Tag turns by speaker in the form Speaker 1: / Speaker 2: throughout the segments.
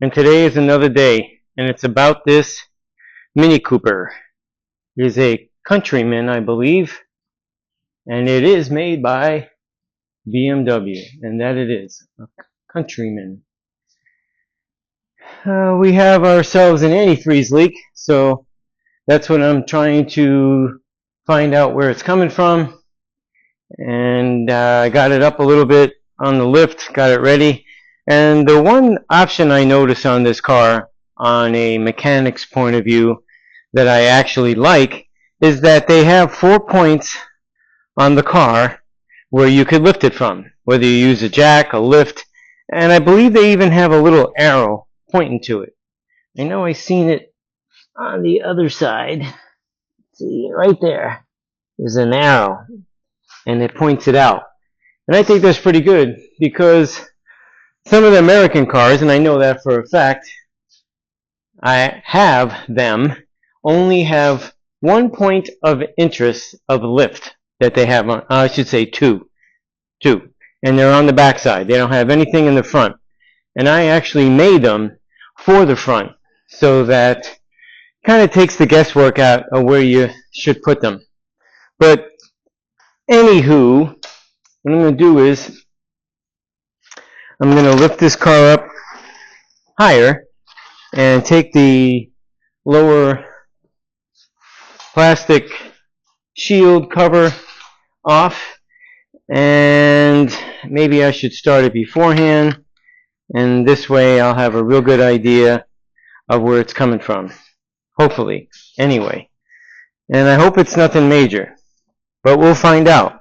Speaker 1: and today is another day, and it's about this Mini Cooper. It is a Countryman, I believe, and it is made by BMW, and that it is, a Countryman. We have ourselves an antifreeze leak, so that's what I'm trying to find out where it's coming from. And I got it up a little bit on the lift, got it ready. And the one option I notice on this car, on a mechanic's point of view, that I actually like, is that they have 4 points on the car where you could lift it from, whether you use a jack, a lift, and I believe they even have a little arrow pointing to it. I know I've seen it on the other side. See, right there is an arrow, and it points it out. And I think that's pretty good, because some of the American cars, and I know that for a fact, I have them, only have 1 point of interest of lift that they have on, I should say two, and they're on the back side. They don't have anything in the front. And I actually made them for the front, so that kind of takes the guesswork out of where you should put them. But anywho, what I'm going to do is I'm going to lift this car up higher and take the lower plastic shield cover off, and maybe I should start it beforehand, and this way I'll have a real good idea of where it's coming from, hopefully, anyway. And I hope it's nothing major, but we'll find out.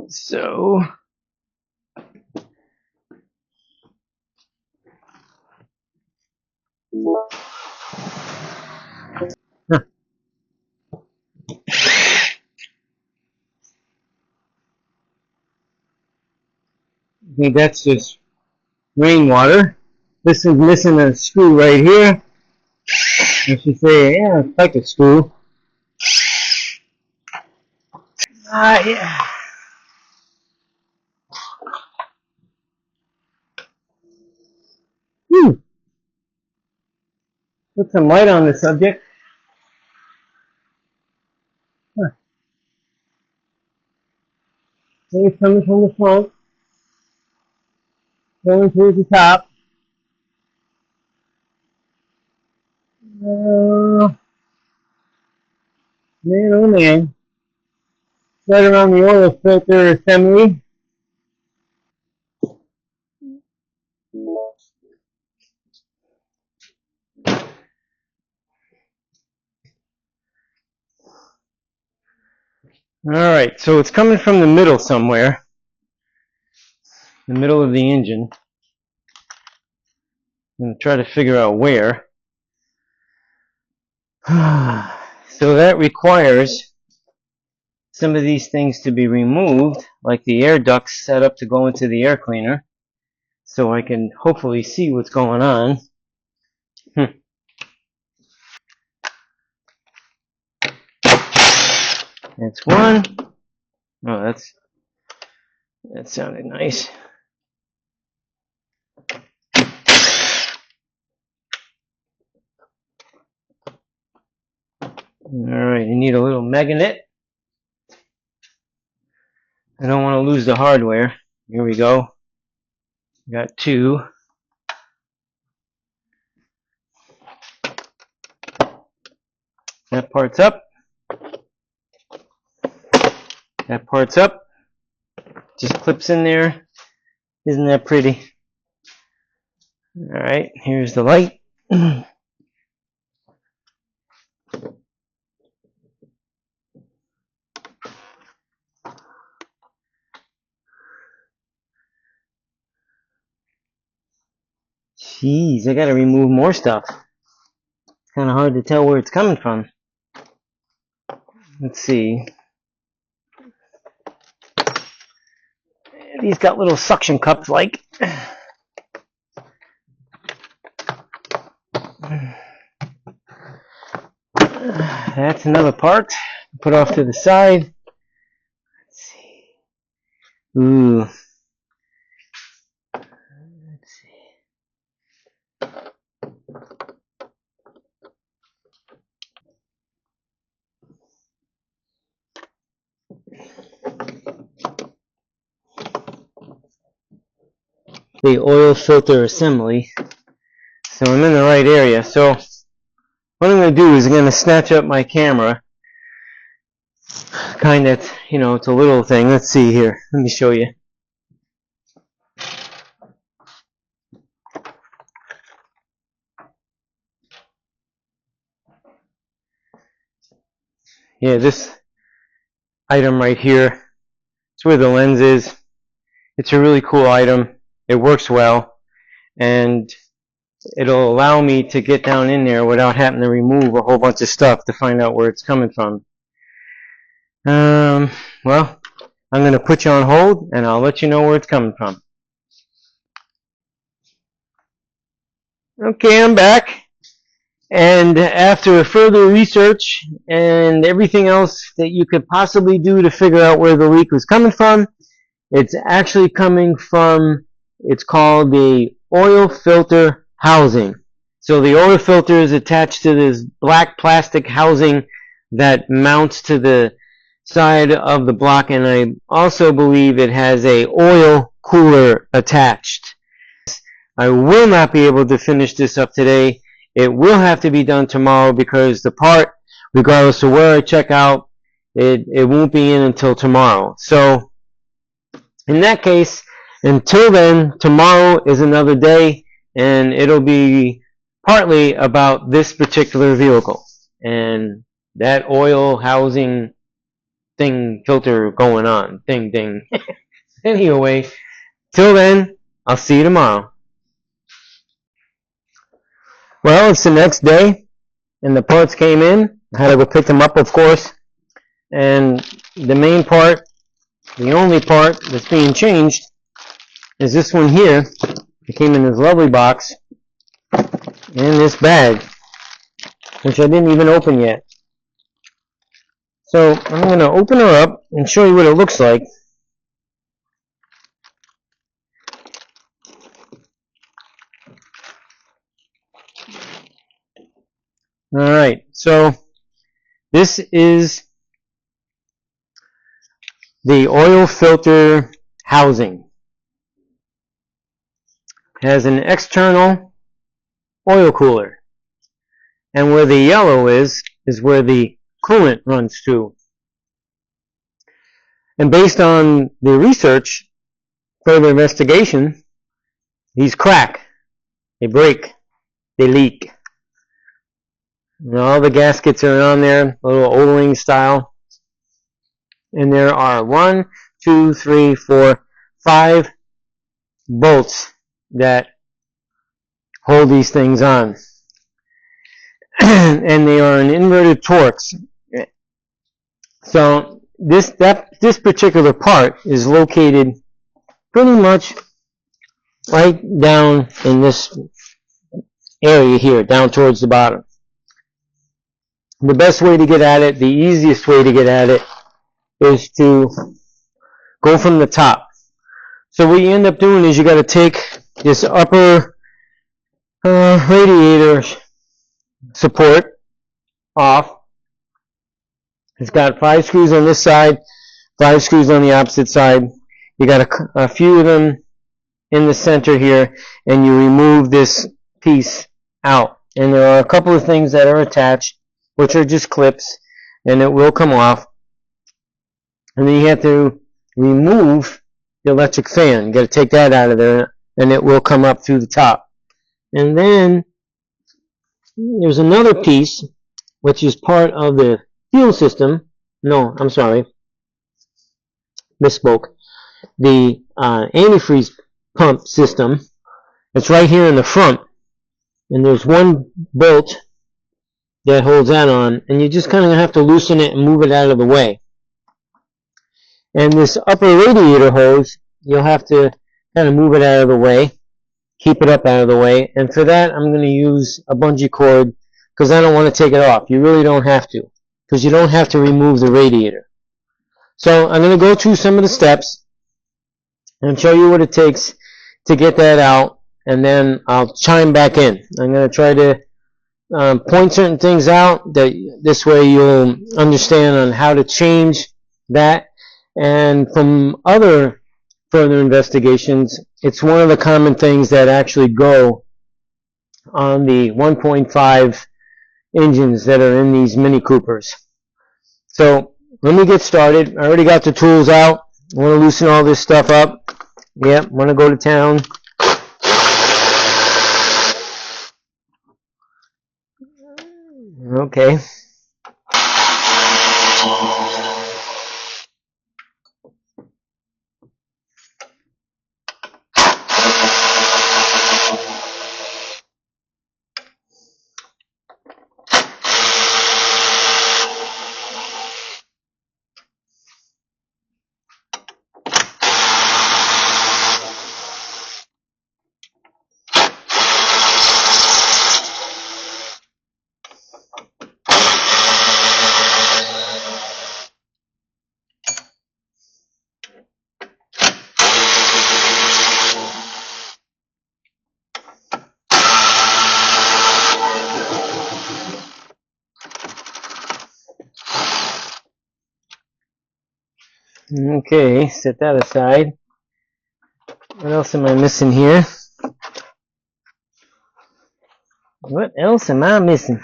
Speaker 1: So I think that's just rainwater. This is missing a screw right here. I should say, yeah, it's like a screw. Yeah. Put some light on the subject. It's coming from the front, going towards the top. Man, oh man. Right around the oil filter assembly. Alright, so it's coming from the middle somewhere. The middle of the engine. I'm going to try to figure out where. So that requires some of these things to be removed, like the air ducts set up to go into the air cleaner, so I can hopefully see what's going on. That's one. Oh, that sounded nice. Alright, you need a little magnet. I don't want to lose the hardware. Here we go. Got two. That part's up. That part's up. Just clips in there. Isn't that pretty? Alright, here's the light. Jeez, I gotta remove more stuff. It's kind of hard to tell where it's coming from. Let's see. These got little suction cups like. That's another part. Put off to the side. Let's see. Ooh. the oil filter assembly. So I'm in the right area. So what I'm going to do is I'm going to snatch up my camera. Kind of, you know, it's a little thing. Let's see here. Let me show you. Yeah, this item right here, it's where the lens is. It's a really cool item. It works well, and it'll allow me to get down in there without having to remove a whole bunch of stuff to find out where it's coming from. Well, I'm going to put you on hold, and I'll let you know where it's coming from. Okay, I'm back. And after further research and everything else that you could possibly do to figure out where the leak was coming from, it's actually coming from, it's called the oil filter housing. So the oil filter is attached to this black plastic housing that mounts to the side of the block, and I also believe it has a oil cooler attached. I will not be able to finish this up today. It will have to be done tomorrow because the part, regardless of where I check out, it won't be in until tomorrow. So in that case, until then, tomorrow is another day, and it'll be partly about this particular vehicle and that oil housing thing filter going on. Ding ding. Anyway, till then, I'll see you tomorrow. Well, it's the next day, and the parts came in. I had to go pick them up, of course. And the main part, the only part that's being changed, is this one here. It came in this lovely box, in this bag, which I didn't even open yet. So I'm going to open her up and show you what it looks like. Alright, so this is the oil filter housing. It has an external oil cooler. And where the yellow is where the coolant runs to. And based on the research, further investigation, these crack, they break, they leak. And all the gaskets are on there, a little O-ring style. And there are 1, 2, 3, 4, 5 bolts that hold these things on. And they are in inverted torques. So this particular part is located pretty much right down in this area here, down towards the bottom. The best way to get at it, the easiest way to get at it, is to go from the top. So what you end up doing is you got to take this upper radiator support off. It's got 5 screws on this side, 5 screws on the opposite side. You got a few of them in the center here, and you remove this piece out. And there are a couple of things that are attached, which are just clips, and it will come off. And then you have to remove the electric fan. You got to take that out of there, and it will come up through the top. And then there's another piece, which is part of the fuel system. No, I'm sorry, misspoke. The antifreeze pump system. It's right here in the front, and there's one bolt that holds that on, and you just kind of have to loosen it and move it out of the way. And this upper radiator hose, you'll have to kind of move it out of the way, keep it up out of the way, and for that I'm going to use a bungee cord because I don't want to take it off. You really don't have to, because you don't have to remove the radiator. So I'm going to go through some of the steps and show you what it takes to get that out, and then I'll chime back in. I'm going to try to point certain things out, that this way you'll understand on how to change that. And from other further investigations. It's one of the common things that actually go on the 1.5 engines that are in these Mini Coopers. So let me get started. I already got the tools out. I want to loosen all this stuff up. Yep, want to go to town. Okay. Okay, set that aside. What else am I missing here? What else am I missing?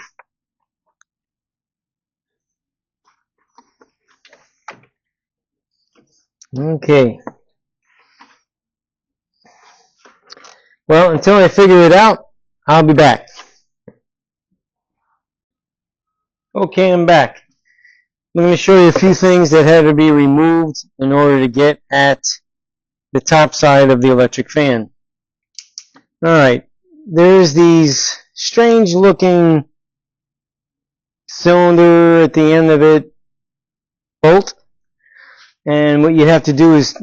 Speaker 1: Okay. Well, until I figure it out, I'll be back. Okay, I'm back. I'm going to show you a few things that had to be removed in order to get at the top side of the electric fan. Alright, there's these strange looking cylinder at the end of it, bolt, and what you have to do is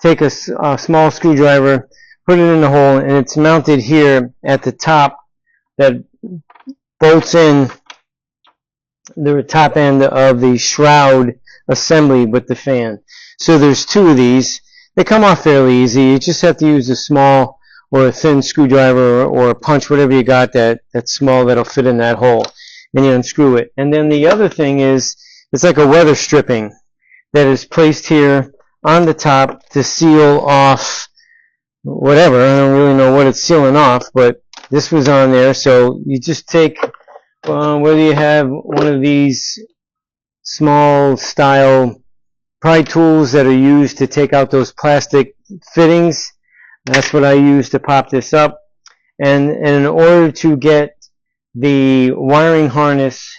Speaker 1: take a small screwdriver, put it in the hole, and it's mounted here at the top that bolts in the top end of the shroud assembly with the fan. So there's two of these. They come off fairly easy. You just have to use a small or a thin screwdriver or a punch, whatever you got that's small that'll fit in that hole, and you unscrew it. And then the other thing is, it's like a weather stripping that is placed here on the top to seal off whatever. I don't really know what it's sealing off, but this was on there. So you just take whether you have one of these small style pry tools that are used to take out those plastic fittings. That's what I use to pop this up. And in order to get the wiring harness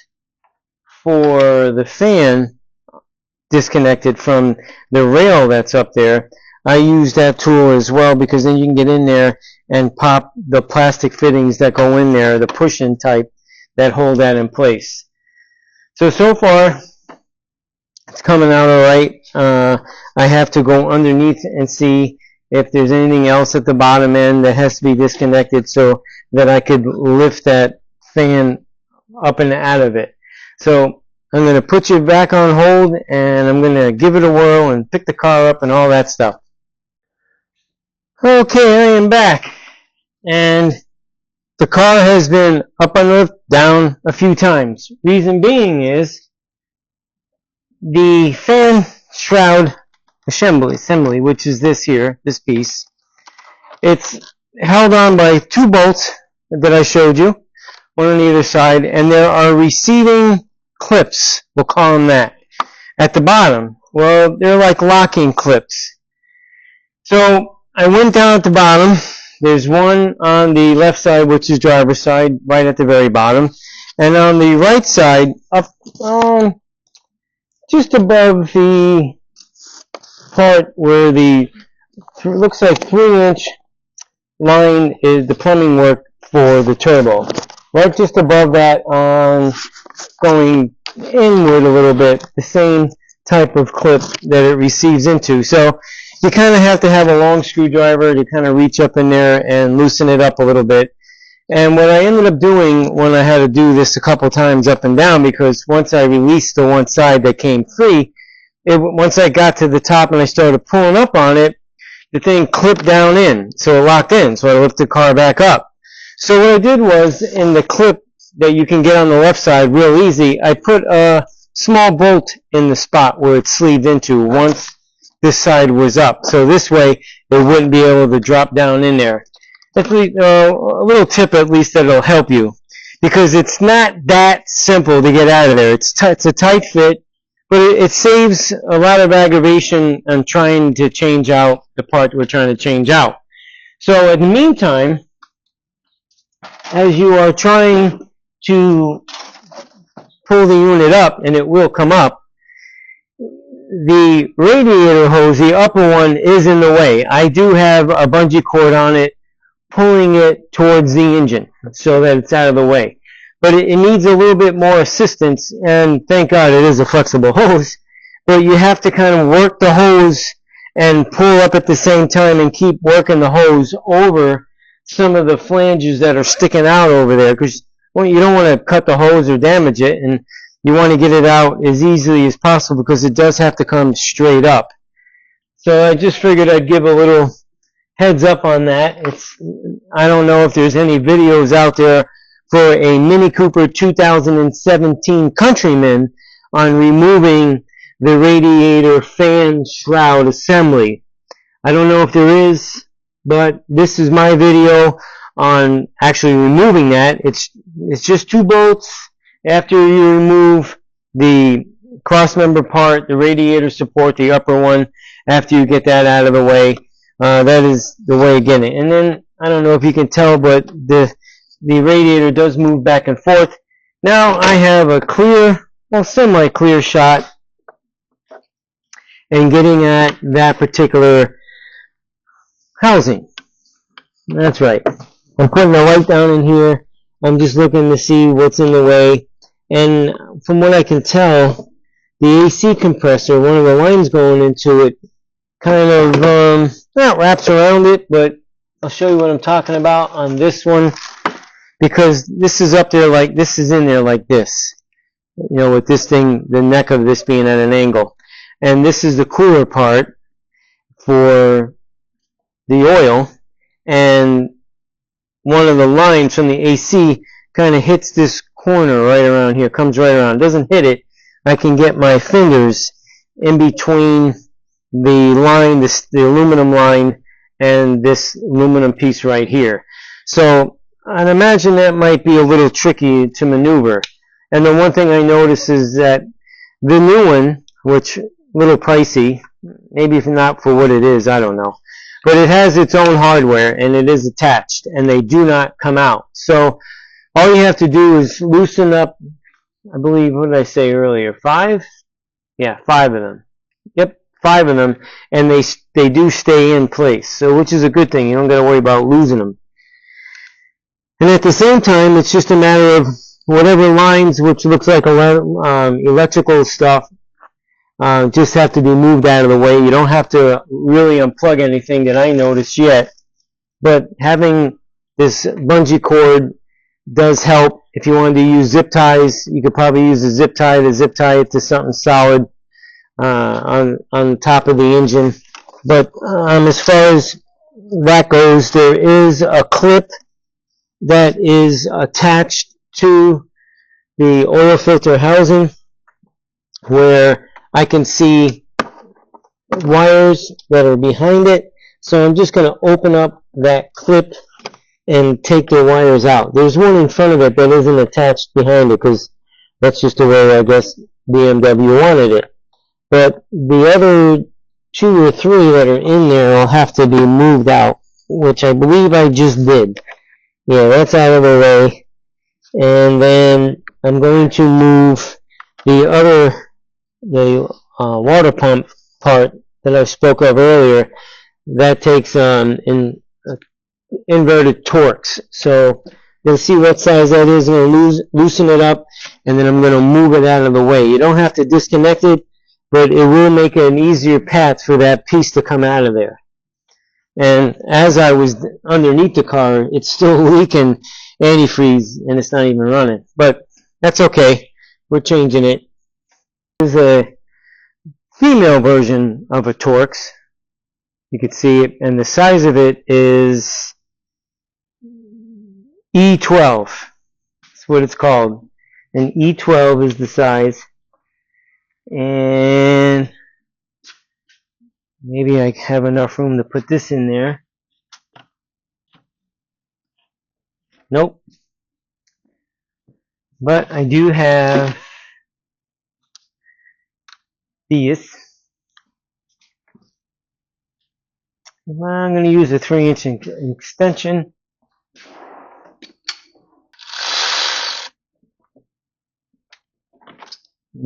Speaker 1: for the fan disconnected from the rail that's up there, I use that tool as well, because then you can get in there and pop the plastic fittings that go in there, the push-in type, that hold that in place. So far, it's coming out alright. I have to go underneath and see if there's anything else at the bottom end that has to be disconnected so that I could lift that fan up and out of it. So I'm going to put you back on hold, and I'm going to give it a whirl and pick the car up and all that stuff. Okay, I am back, and the car has been up and lift, down a few times. Reason being is the fan shroud assembly, which is this here, this piece. It's held on by two bolts that I showed you, one on either side, and there are receiving clips, we'll call them that, at the bottom. Well, they're like locking clips. So I went down at the bottom. There's one on the left side, which is driver's side, right at the very bottom. And on the right side, up just above the part where the looks like 3-inch line is the plumbing work for the turbo. Right just above that, going inward a little bit, the same type of clip that it receives into. So you kind of have to have a long screwdriver to kind of reach up in there and loosen it up a little bit. And what I ended up doing when I had to do this a couple times up and down, because once I released the one side that came free, once I got to the top and I started pulling up on it, the thing clipped down in, so it locked in, so I lifted the car back up. So what I did was, in the clip that you can get on the left side real easy, I put a small bolt in the spot where it's sleeved into. Once this side was up. So this way it wouldn't be able to drop down in there. That's a little tip at least that'll help you, because it's not that simple to get out of there. It's a tight fit, but it saves a lot of aggravation on trying to change out the part we're trying to change out. So in the meantime, as you are trying to pull the unit up, and it will come up, the radiator hose, the upper one, is in the way. I do have a bungee cord on it pulling it towards the engine so that it's out of the way. But it needs a little bit more assistance, and thank God it is a flexible hose. But you have to kind of work the hose and pull up at the same time and keep working the hose over some of the flanges that are sticking out over there, because you don't want to cut the hose or damage it, and you want to get it out as easily as possible because it does have to come straight up. So I just figured I'd give a little heads up on that. I don't know if there's any videos out there for a Mini Cooper 2017 Countryman on removing the radiator fan shroud assembly. I don't know if there is, but this is my video on actually removing that. It's just 2 bolts. After you remove the crossmember part, the radiator support, the upper one, after you get that out of the way, that is the way of getting it. And then, I don't know if you can tell, but the radiator does move back and forth. Now I have a clear, well, semi-clear shot and getting at that particular housing. That's right. I'm putting the light down in here. I'm just looking to see what's in the way. And from what I can tell, the AC compressor, one of the lines going into it, kind of not wraps around it, but I'll show you what I'm talking about on this one, because this is up there like, this is in there like this, you know, with this thing, the neck of this being at an angle. And this is the cooler part for the oil, and one of the lines from the AC kind of hits this corner right around here, comes right around. It doesn't hit it. I can get my fingers in between the line, the aluminum line, and this aluminum piece right here. So I'd imagine that might be a little tricky to maneuver. And the one thing I notice is that the new one, which a little pricey, maybe if not for what it is, I don't know, but it has its own hardware and it is attached, and they do not come out. So all you have to do is loosen up, I believe, what did I say earlier, 5? Yeah, 5 of them. Yep, 5 of them, and they do stay in place, so which is a good thing. You don't got to worry about losing them. And at the same time, it's just a matter of whatever lines, which looks like electrical stuff, just have to be moved out of the way. You don't have to really unplug anything that I noticed yet, but having this bungee cord does help. If you wanted to use zip ties, you could probably use a zip tie to zip tie it to something solid on top of the engine. But as far as that goes, there is a clip that is attached to the oil filter housing where I can see wires that are behind it. So I'm just going to open up that clip and take the wires out. There's one in front of it that isn't attached behind it because that's just the way I guess BMW wanted it. But the other 2 or 3 that are in there will have to be moved out, which I believe I just did. Yeah, that's out of the way. And then I'm going to move the water pump part that I spoke of earlier. That takes inverted Torx. So you'll see what size that is. I'm going to loosen it up, and then I'm going to move it out of the way. You don't have to disconnect it, but it will make an easier path for that piece to come out of there. And as I was underneath the car, it's still leaking antifreeze, and it's not even running. But that's okay. We're changing it. This is a female version of a Torx. You can see it, and the size of it is E12. That's what it's called. And E12 is the size. And Maybe I have enough room to put this in there. Nope. But I do have these. I'm going to use a 3-inch extension.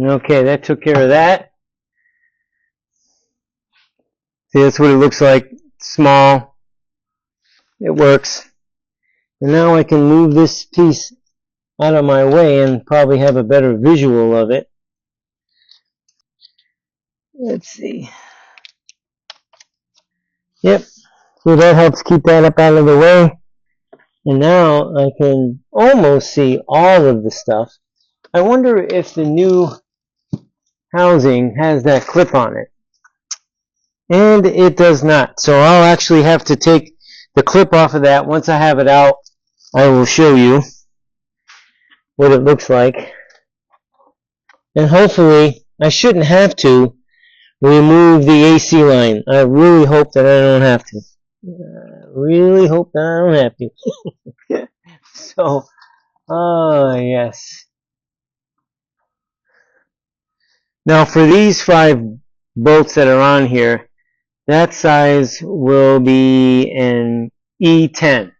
Speaker 1: Okay, that took care of that. See, that's what it looks like. Small. It works. And now I can move this piece out of my way and probably have a better visual of it. Let's see. Yep. So that helps keep that up out of the way. And now I can almost see all of the stuff. I wonder if the new housing has that clip on it. And it does not. So I'll actually have to take the clip off of that. Once I have it out, I will show you what it looks like. And hopefully, I shouldn't have to remove the AC line. I really hope that I don't have to. I really hope that I don't have to. So, yes. Now for these 5 bolts that are on here, that size will be an E10.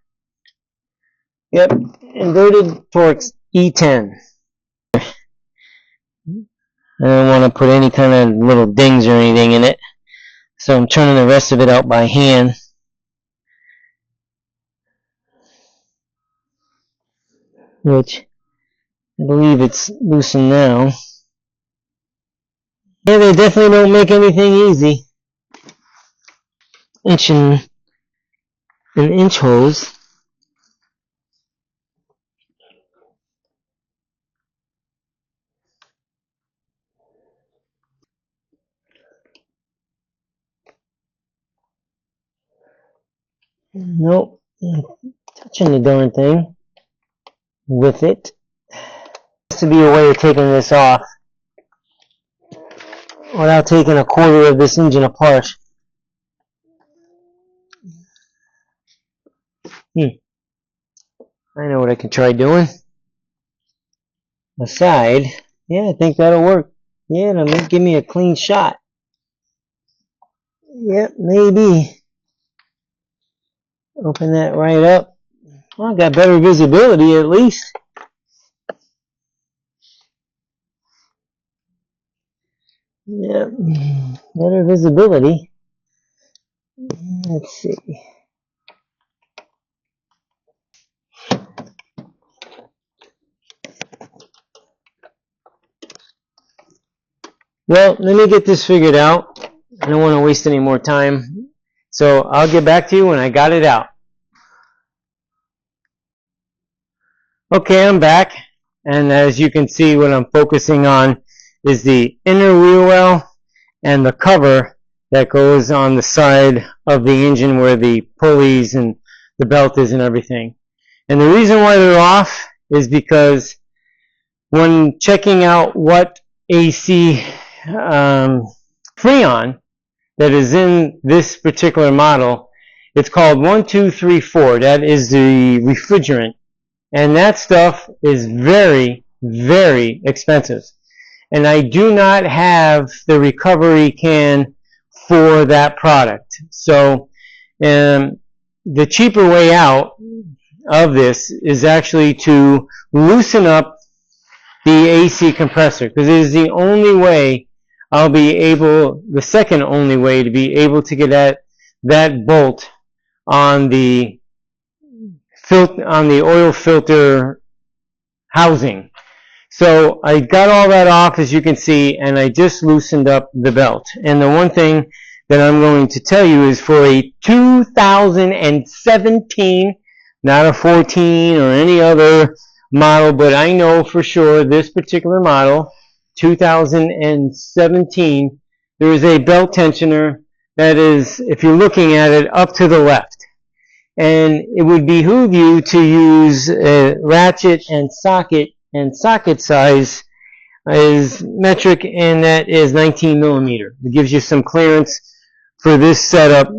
Speaker 1: Yep, inverted Torx E10. I don't want to put any kind of little dings or anything in it, so I'm turning the rest of it out by hand. Which, I believe it's loosened now. Yeah, they definitely don't make anything easy. An inch hose. Nope. Touching the darn thing with it. There has to be a way of taking this off without taking a quarter of this engine apart. I know what I can try doing. Aside. Yeah, I think that'll work. Yeah, it'll give me a clean shot. Yep, maybe. Open that right up. Well, I got better visibility at least. Yep, better visibility. Let's see. Well, let me get this figured out. I don't want to waste any more time. So I'll get back to you when I got it out. Okay, I'm back. And as you can see, what I'm focusing on is the inner wheel well and the cover that goes on the side of the engine where the pulleys and the belt is and everything. And the reason why they're off is because when checking out what AC Freon that is in this particular model, it's called 1234. That is the refrigerant. And that stuff is very, very expensive. And I do not have the recovery can for that product. So the cheaper way out of this is actually to loosen up the AC compressor, because it is the only way I'll be able, the second only way to be able to get at that bolt on the oil filter housing. So I got all that off, as you can see, and I just loosened up the belt. And the one thing that I'm going to tell you is for a 2017, not a 14 or any other model, but I know for sure this particular model, 2017, there is a belt tensioner that is, if you're looking at it, up to the left. And it would behoove you to use a ratchet and socket size is metric, and that is 19 millimeter. It gives you some clearance for this setup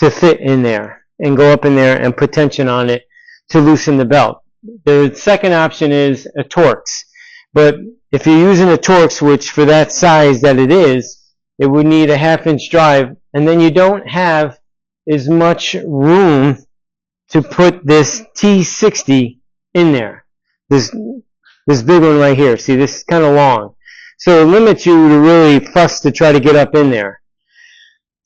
Speaker 1: to fit in there and go up in there and put tension on it to loosen the belt. The second option is a Torx. But if you're using a Torx, which for that size that it is, it would need a 1/2 inch drive, and then you don't have as much room to put this T60 in there. This big one right here. See, this is kind of long. So it limits you to really fuss to try to get up in there.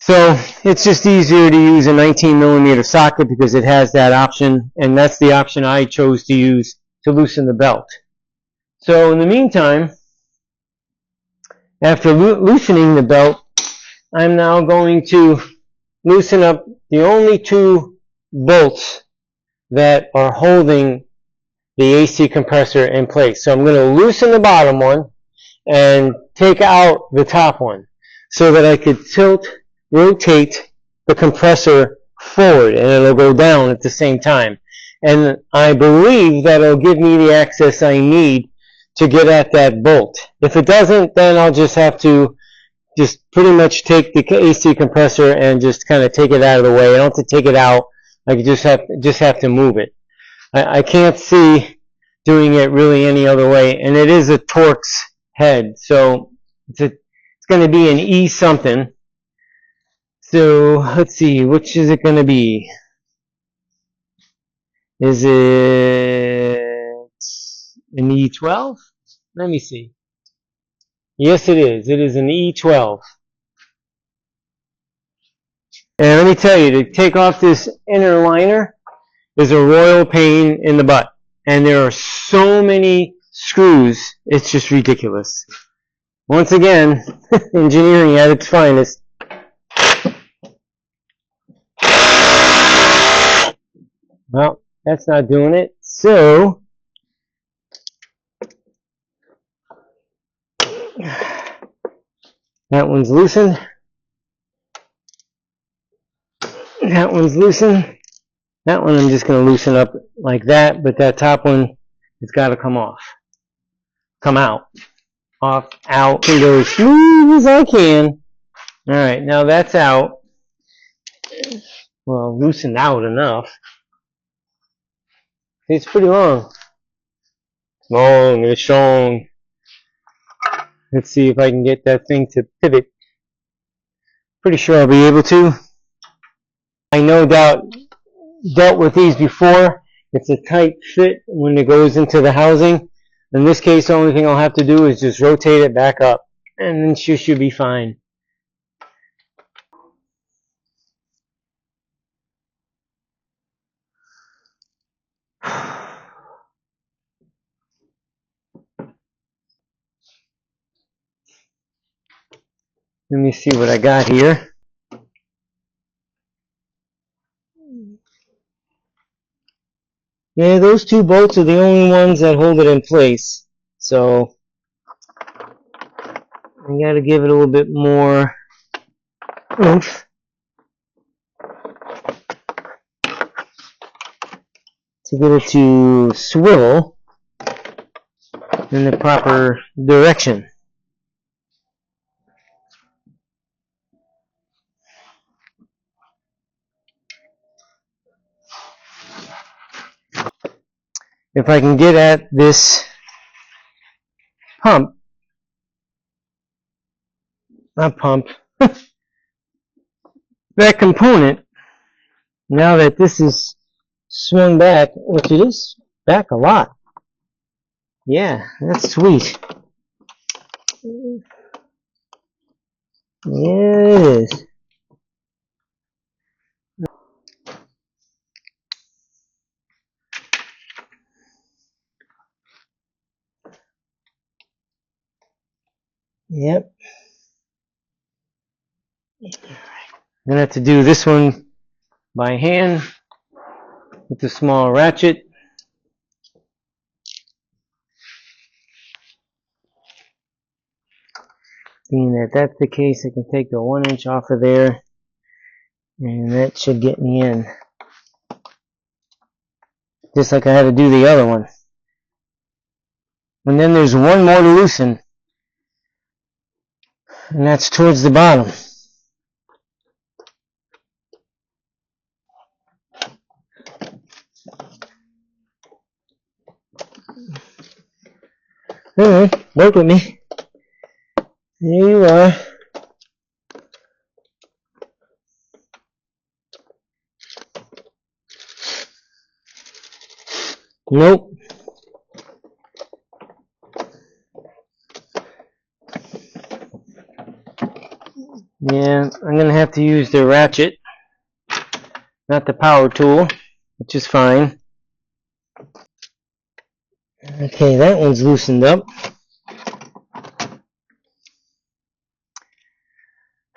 Speaker 1: So it's just easier to use a 19mm socket because it has that option, and that's the option I chose to use to loosen the belt. So in the meantime, after loosening the belt, I'm now going to loosen up the only 2 bolts that are holding the AC compressor in place. So I'm going to loosen the bottom one and take out the top one so that I could rotate the compressor forward, and it'll go down at the same time. And I believe that it'll give me the access I need to get at that bolt. If it doesn't, then I'll just have to pretty much take the AC compressor and just kind of take it out of the way. I don't have to take it out. I just have to move it. I can't see doing it really any other way. And it is a Torx head, so it's going to be an E something. So let's see, which is it going to be? Is it an E12? Let me see. Yes, it is. It is an E12. And let me tell you, to take off this inner liner is a royal pain in the butt. And there are so many screws, it's just ridiculous. Once again, engineering at its finest. Well, that's not doing it. So, that one's loosened. That one's loosened. That one I'm just going to loosen up like that, but that top one has got to come off. Come out. Off, out, and go as smooth as I can. Alright, now that's out. Well, loosened out enough. It's pretty long. Long and strong. Let's see if I can get that thing to pivot. Pretty sure I'll be able to. I no doubt dealt with these before. It's a tight fit when it goes into the housing. In this case, the only thing I'll have to do is just rotate it back up, and then she should be fine. Let me see what I got here. Yeah, those 2 bolts are the only ones that hold it in place. So, I gotta give it a little bit more oomph to get it to swivel in the proper direction. If I can get at this pump, not pump, that component, now that this is swung back, which it is back a lot. Yeah, that's sweet. Yeah, it is. Yep. I'm going to have to do this one by hand with the small ratchet. Being that that's the case, I can take the 1 inch off of there, and that should get me in. Just like I had to do the other one. And then there's one more to loosen, and that's towards the bottom. Alright, work with me. Here you are. Nope. Yeah, I'm gonna have to use the ratchet, not the power tool, which is fine. Okay, that one's loosened up.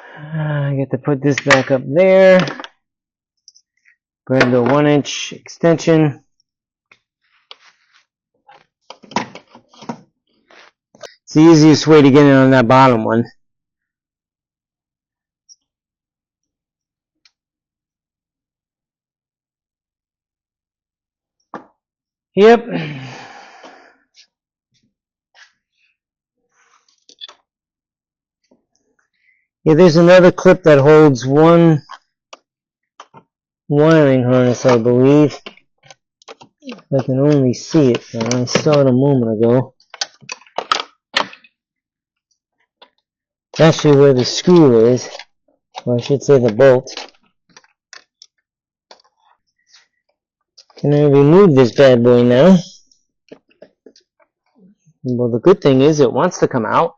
Speaker 1: I get to put this back up there. Grab the 1-inch extension. It's the easiest way to get in on that bottom one. Yep. Yeah, there's another clip that holds one wiring harness, I believe. I can only see it now. I saw it a moment ago. Actually, where the screw is, or I should say the bolt. Can I remove this bad boy now? Well, the good thing is it wants to come out.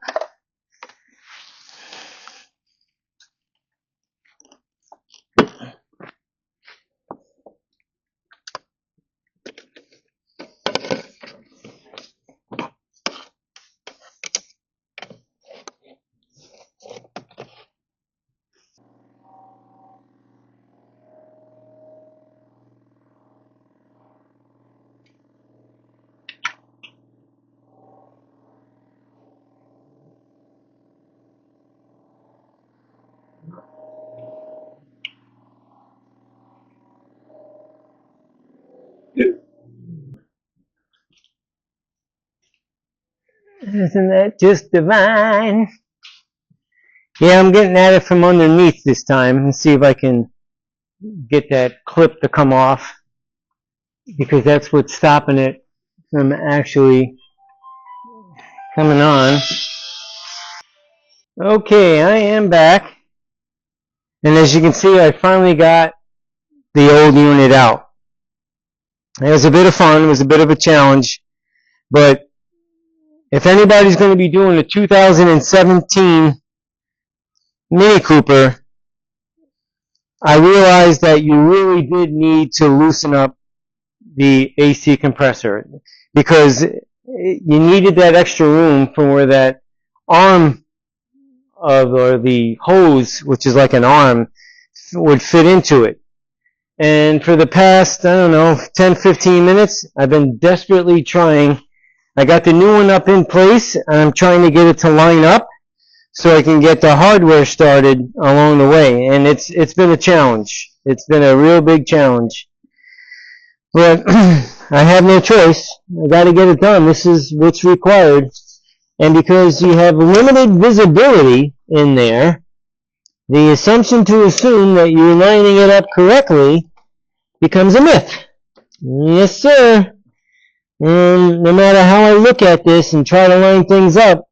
Speaker 1: Isn't that just divine? Yeah, I'm getting at it from underneath this time. Let's see if I can get that clip to come off, because that's what's stopping it from actually coming on. Okay, I am back. And as you can see, I finally got the old unit out. It was a bit of fun. It was a bit of a challenge. But if anybody's going to be doing a 2017 Mini Cooper, I realized that you really did need to loosen up the AC compressor, because you needed that extra room for where that arm of, or the hose, which is like an arm, would fit into it. And for the past, I don't know, 10-15 minutes, I've been desperately trying. I got the new one up in place, and I'm trying to get it to line up so I can get the hardware started along the way. And it's been a challenge. It's been a real big challenge. But I have no choice. I got to get it done. This is what's required. And because you have limited visibility in there, the assumption to assume that you're lining it up correctly becomes a myth. Yes, sir. And no matter how I look at this and try to line things up,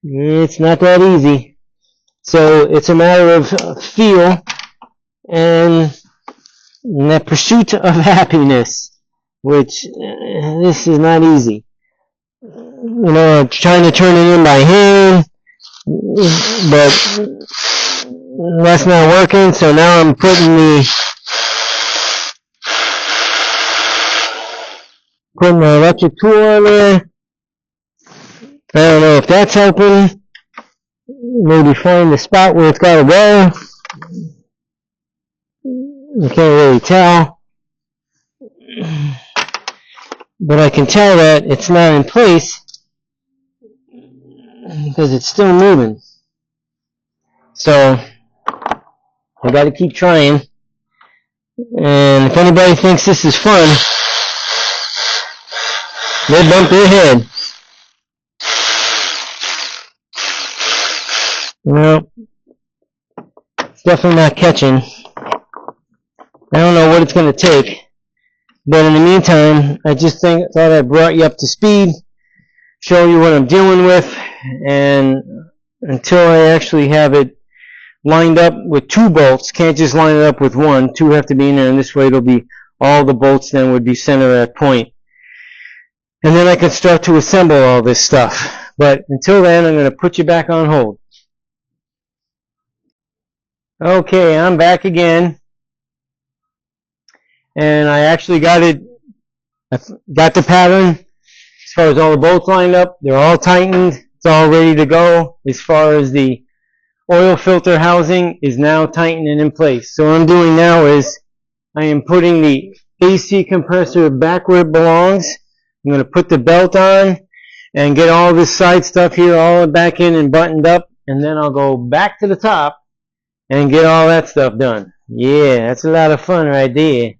Speaker 1: it's not that easy. So it's a matter of feel and the pursuit of happiness, which this is not easy. You know, I'm trying to turn it in by hand, but that's not working, so now I'm putting the electric tool on there. I don't know if that's helping. Maybe find the spot where it's got to go. You can't really tell. But I can tell that it's not in place because it's still moving. So I got to keep trying. And if anybody thinks this is fun, they bump their head. Well, it's definitely not catching. I don't know what it's going to take. But in the meantime, I just thought I brought you up to speed show you what I'm dealing with, and until I actually have it lined up with 2 bolts, can't just line it up with 1, 2 have to be in there, and this way it'll be, all the bolts then would be centered at point. And then I can start to assemble all this stuff. But until then, I'm going to put you back on hold. Okay, I'm back again. And I actually got the pattern as far as all the bolts lined up. They're all tightened. It's all ready to go. As far as the oil filter housing is now tightened and in place. So what I'm doing now is I am putting the AC compressor back where it belongs. I'm going to put the belt on and get all this side stuff here all back in and buttoned up, and then I'll go back to the top and get all that stuff done. Yeah, that's a lot of fun right there.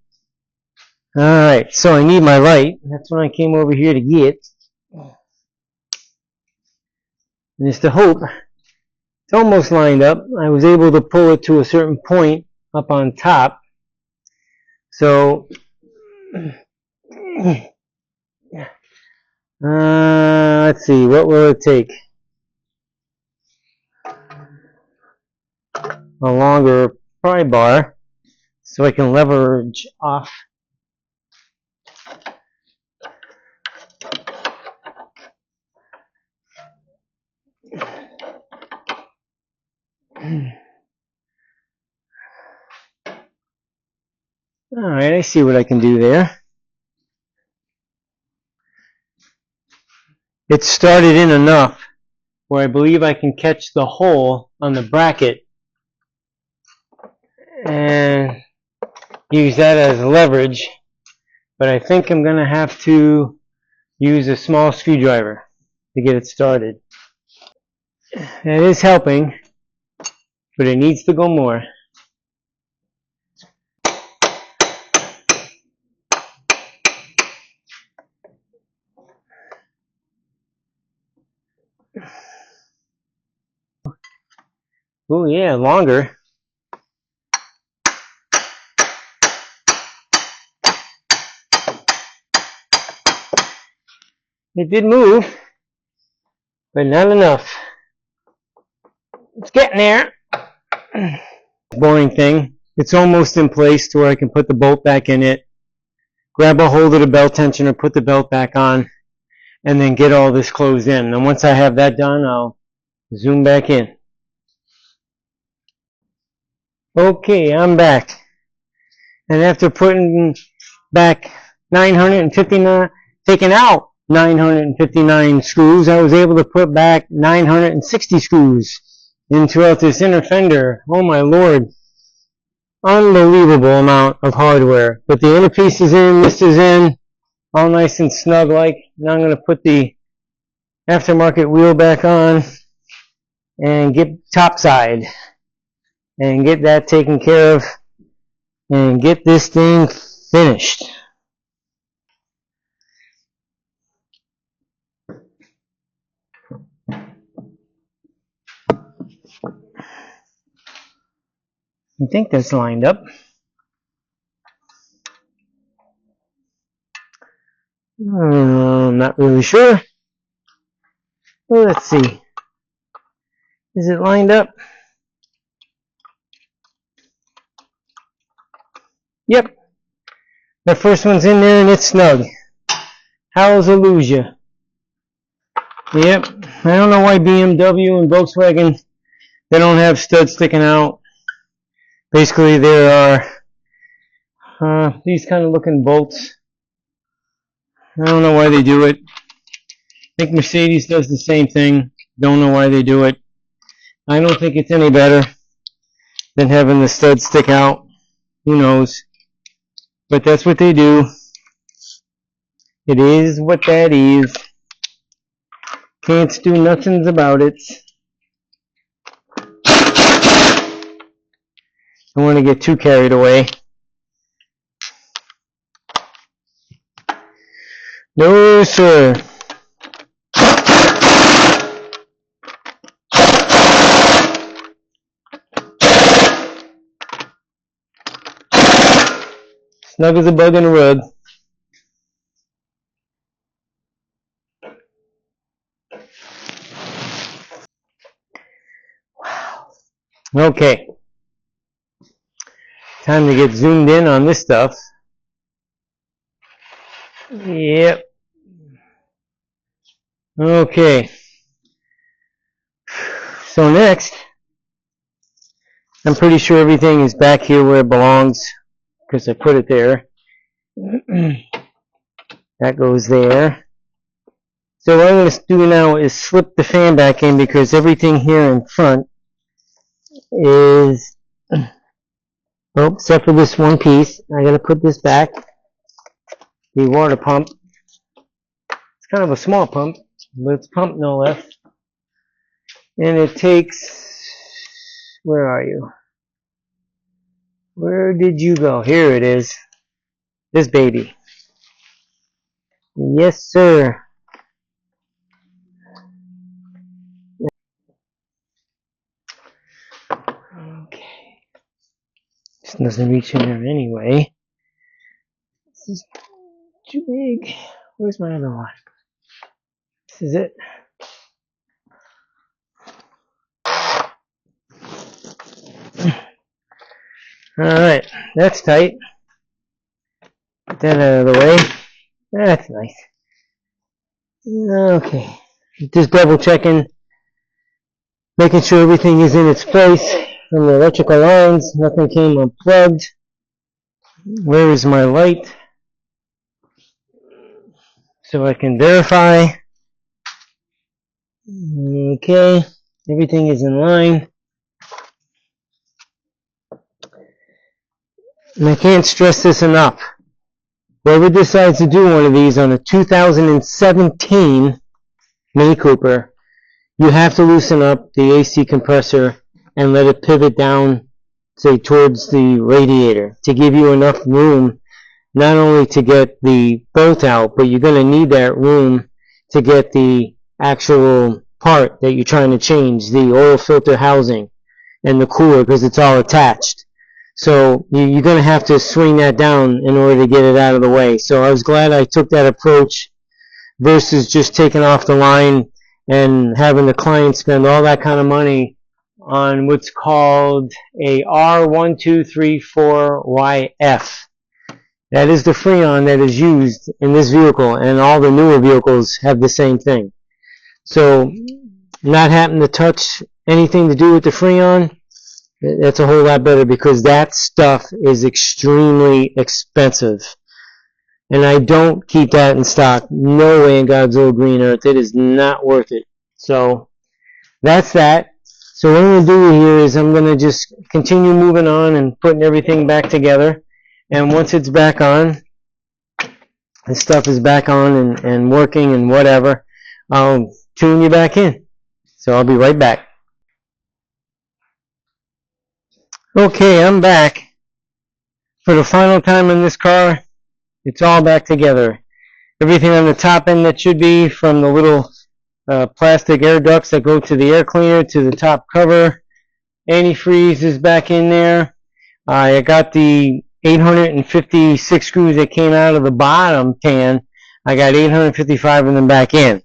Speaker 1: Alright, so I need my light. That's what I came over here to get. And it's the hope. It's almost lined up. I was able to pull it to a certain point up on top. So, let's see, what will it take? A longer pry bar so I can leverage off. Alright, I see what I can do there. It's started in enough where I believe I can catch the hole on the bracket and use that as leverage, but I think I'm going to have to use a small screwdriver to get it started. It is helping, but it needs to go more. Oh yeah, longer. It did move, but not enough. It's getting there. Boring thing. It's almost in place to where I can put the bolt back in it, grab a hold of the belt tensioner, put the belt back on, and then get all this closed in. And once I have that done, I'll zoom back in. Okay, I'm back. And after putting back 959, taking out 959 screws, I was able to put back 960 screws in throughout this inner fender. Oh my lord. Unbelievable amount of hardware. But the inner piece is in, this is in, all nice and snug like. Now I'm going to put the aftermarket wheel back on and get topside and get that taken care of and get this thing finished. I think that's lined up. I'm not really sure. Well, let's see. Is it lined up? Yep. The first one's in there and it's snug. Hallelujah. Yep. I don't know why BMW and Volkswagen, they don't have studs sticking out. Basically, there are these kind of looking bolts. I don't know why they do it. I think Mercedes does the same thing. Don't know why they do it. I don't think it's any better than having the studs stick out. Who knows? But that's what they do. It is what that is. Can't do nothing about it. Don't want to get too carried away. No, sir. Snug as a bug in a rug. Okay, time to get zoomed in on this stuff. Yep. Okay. So next, I'm pretty sure everything is back here where it belongs because I put it there. That goes there. So what I'm going to do now is slip the fan back in because everything here in front is, oh, except for this one piece. I got to put this back. The water pump. It's kind of a small pump, but it's pumped no less. And it takes, where are you? Where did you go? Here it is. This baby. Yes, sir. Okay. This doesn't reach in there anyway. This is too big. Where's my other one? This is it. Alright, that's tight. Get that out of the way. That's nice. Okay. Just double checking, making sure everything is in its place from the electrical lines. Nothing came unplugged. Where is my light? So I can verify. Okay, everything is in line. And I can't stress this enough. Whoever decides to do one of these on a 2017 Mini Cooper, you have to loosen up the AC compressor and let it pivot down, say, towards the radiator to give you enough room not only to get the bolt out, but you're going to need that room to get the actual part that you're trying to change, the oil filter housing and the cooler, because it's all attached. So you're going to have to swing that down in order to get it out of the way. So I was glad I took that approach versus just taking off the line and having the client spend all that kind of money on what's called a R1234YF. That is the Freon that is used in this vehicle, and all the newer vehicles have the same thing. So not having to touch anything to do with the Freon, that's a whole lot better because that stuff is extremely expensive. And I don't keep that in stock. No way in God's old green earth. It is not worth it. So that's that. So what I'm going to do here is I'm going to just continue moving on and putting everything back together. And once it's back on, this stuff is back on and working and whatever, I'll tune you back in. So I'll be right back. Okay, I'm back. For the final time in this car, it's all back together. Everything on the top end that should be, from the little plastic air ducts that go to the air cleaner to the top cover. Antifreeze is back in there. I got the 856 screws that came out of the bottom pan. I got 855 of them back in.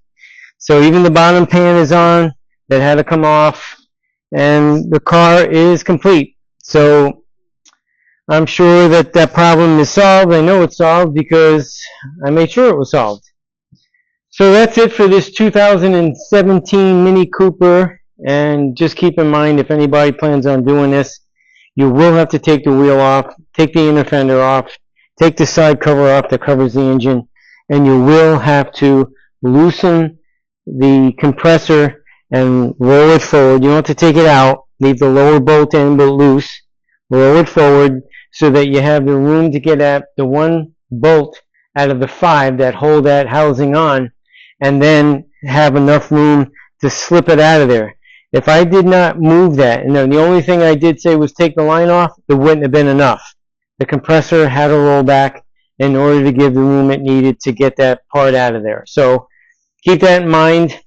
Speaker 1: So even the bottom pan is on. That had to come off. And the car is complete. So I'm sure that that problem is solved. I know it's solved because I made sure it was solved. So that's it for this 2017 Mini Cooper. And just keep in mind, if anybody plans on doing this, you will have to take the wheel off, take the inner fender off, take the side cover off that covers the engine, and you will have to loosen the compressor and roll it forward. You don't have to take it out. Leave the lower bolt in but loose. Roll it forward so that you have the room to get at the one bolt out of the 5 that hold that housing on, and then have enough room to slip it out of there. If I did not move that, and the only thing I did say was take the line off, it wouldn't have been enough. The compressor had to roll back in order to give the room it needed to get that part out of there. So keep that in mind.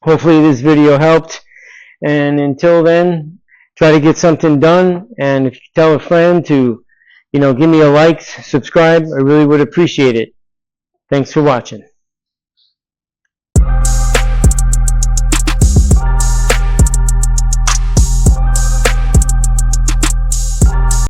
Speaker 1: Hopefully this video helped. And until then, try to get something done. And if you tell a friend to, give me a like, subscribe, I really would appreciate it. Thanks for watching.